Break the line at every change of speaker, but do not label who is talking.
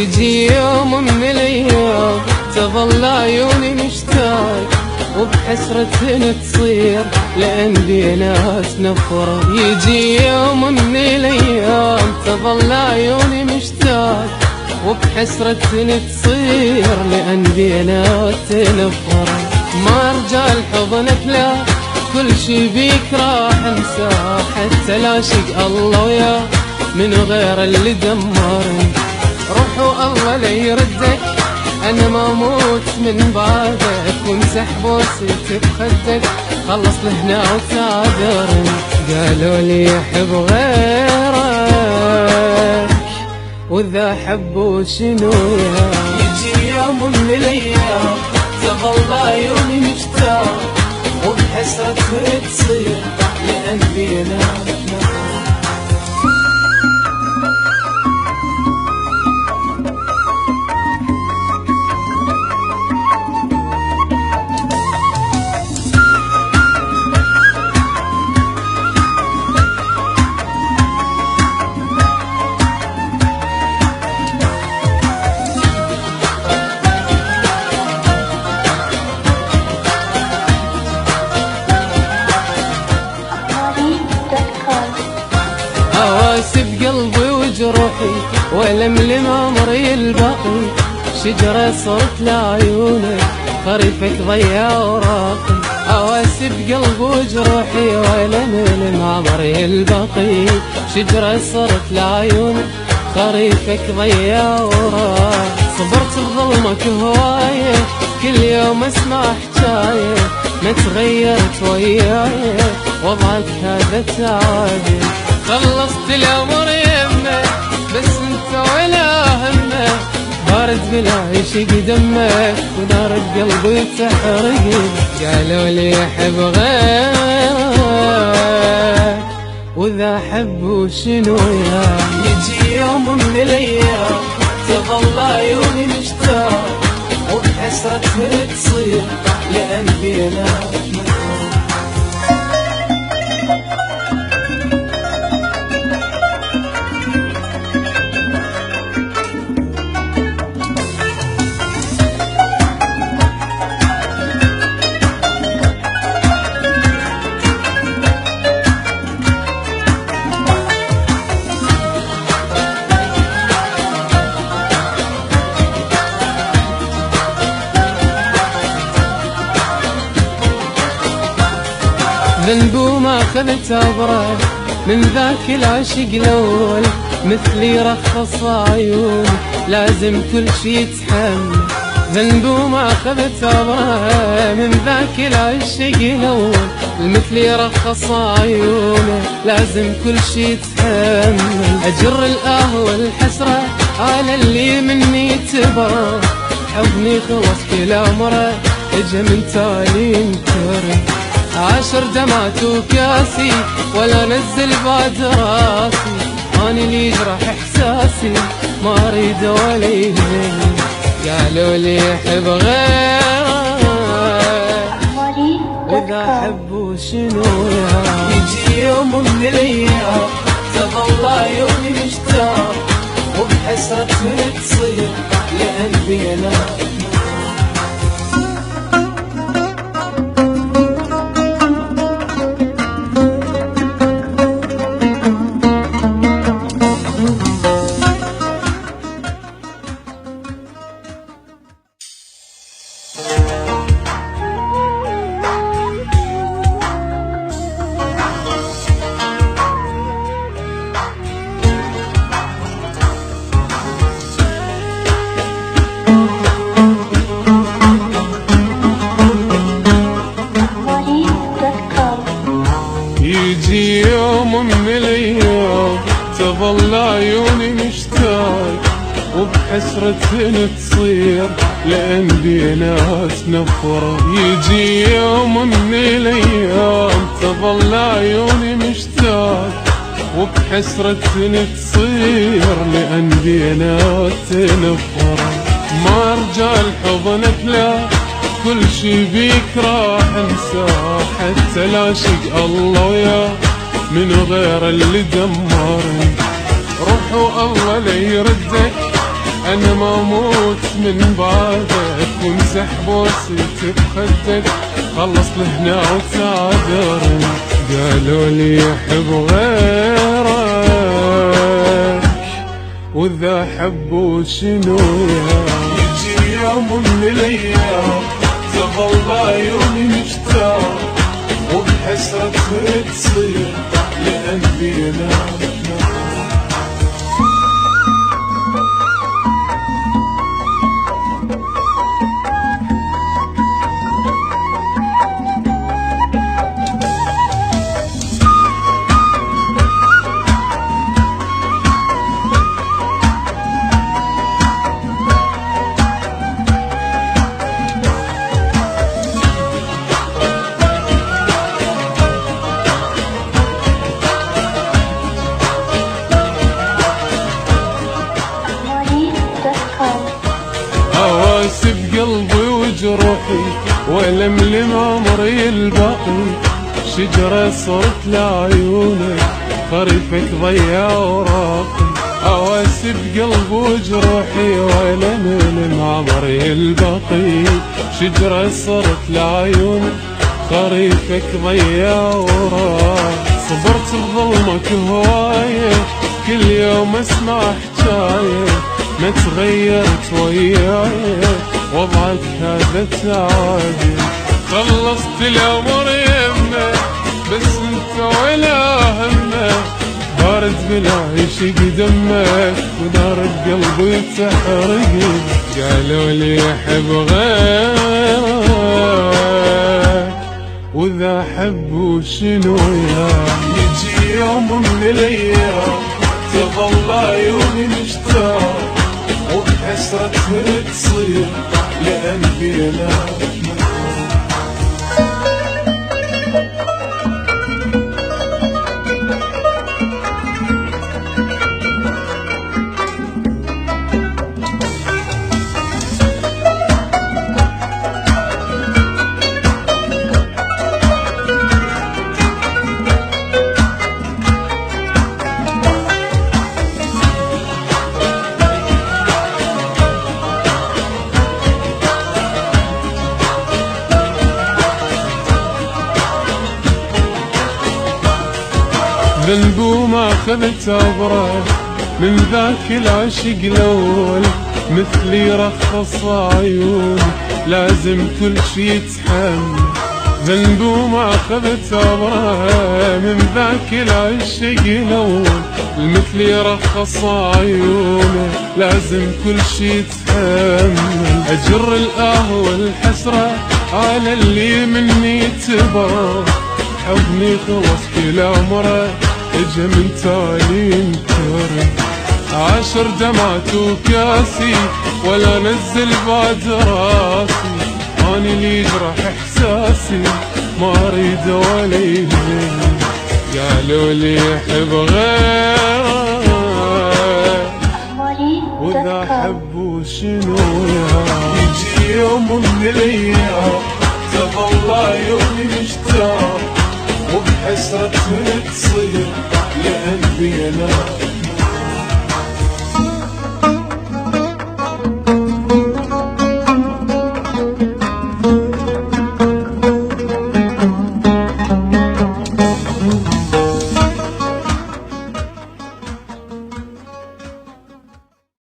يجي يوم من الايام تظل عيوني مشتاق وبحسرة تصير لأن بينا نفرة. يجي يوم من الايام تظل عيوني مشتاق وبحسرة تصير لأن بينا نفرة. ما ارجع لحضنك لا كل شي بيك راح انساه، حتى لا شق الله وياه من غير اللي دمرني. روح والله لا يردك انا ما موت من بعدك، وامسح بوسيتي بخدك خلص لهنا وتعذرني. قالوا لي يحب غيرك واذا حبوا شنو يا. يجي يوم من الايام تظل عيوني مشتاق وبحسرة تصير لأن بينا بقلبي وجروحي ولملم عمري الباقي. شجرة صرت لعيونك خريفك ضيع وراقي. اواسي بقلبي وجروحي ولملم عمري الباقي. شجرة صرت لعيونك خريفك ضيع وراقي. صبرت بظلمك هواية كل يوم اسمع حكاية ما تغيرت وياي وضعك هذا تعادل. خلصت الامر يمه بس انت ولا همه، بارد بالعيش دمك ونار بقلبي تحرقني. قالوا لي يحب غيرك واذا حبوا شنو يا. يجي يوم من الايام تظل عيوني مشتاق وبحسرة تصير لأن بينا ذنب وما اخذت عبره من ذاك العشق الاول. مثلي رخص عيوني لازم كل شي يتحمل. ذنب وما اخذت عبره من ذاك العشق الاول. مثلي رخص عيوني لازم كل شي يتحمل. اجر الاه والحسره على اللي مني تبر. حضني خلص كل عمره اجا من تالي انكر. عاشر دمعت وكاسي ولا نزل بعد راسي. اني اللي يجرح احساسي ما اريد ولا يهمني. قالوا لي يحب غيرك واذا حبوا شنو يا. يجي يوم من الايام تظل عيوني مشتاق وبحسرة تصير لأن بينا يجي يوم من الايام تظل عيوني مشتاق وبحسرة تصير لأن بينات نفرة. يجي يوم من الايام تظل عيوني مشتاق وبحسرة تصير لأن بينات نفرة. ما ارجع لحضنك لا كل شي بيك راح انساه، حتى لا شق الله وياه من غير اللي دمرني. روح والله لا يردك انا ما اموت من بعدك، وامسح بوسيتي بخدك، خلص لهنا وتعذرني. قالوا لي يحب غيرك، واذا حبوا شنو يجي يوم من الايام تظل عيوني مشتاق، وبحسرتك تصير لقلبي نار. هواسي بقلبي وجروحي ولملم عمري الباقي، شجرة صرت لعيونك خريفك ضيع وراقي. هواسي بقلبي وجروحي ولملم عمري الباقي، شجرة صرت لعيونك خريفك ضيع وراقي. صبرت بظلمك هواية كل يوم اسمع حكاية، ما تغيرت وياي وضعك هذا تعادي. خلصت الامر يمه بس انت ولا همه، بارد بالعيش دمك ونار بقلبي تحرقي. قالوا لي يحب غيرك، واذا حبوا شنو يجي يوم من الايام تظل عيوني مشتاق، وبحسرتك تصير لقلبي نار. ذنب وما اخذت عبره من ذاك العشق الاول، مثلي رخص عيوني لازم كل شي يتحمل. ذنب وما اخذت عبره من ذاك العشق الاول، مثلي رخص عيوني لازم كل شي يتحمل. اجر الاه والحسره على اللي مني تبر، حضني خلص كل عمره اجا من تالي انكر. 10 دمعات وكاسي ولا نزل بعد راسي، اني اللي يجرح احساسي ما اريد ولا يهمني. قالوا لي يحب غيرك، واذا حبوا شنو يجي يوم من الايام تظل عيوني مشتاق، وبحسرتك تصير لقلبي نار.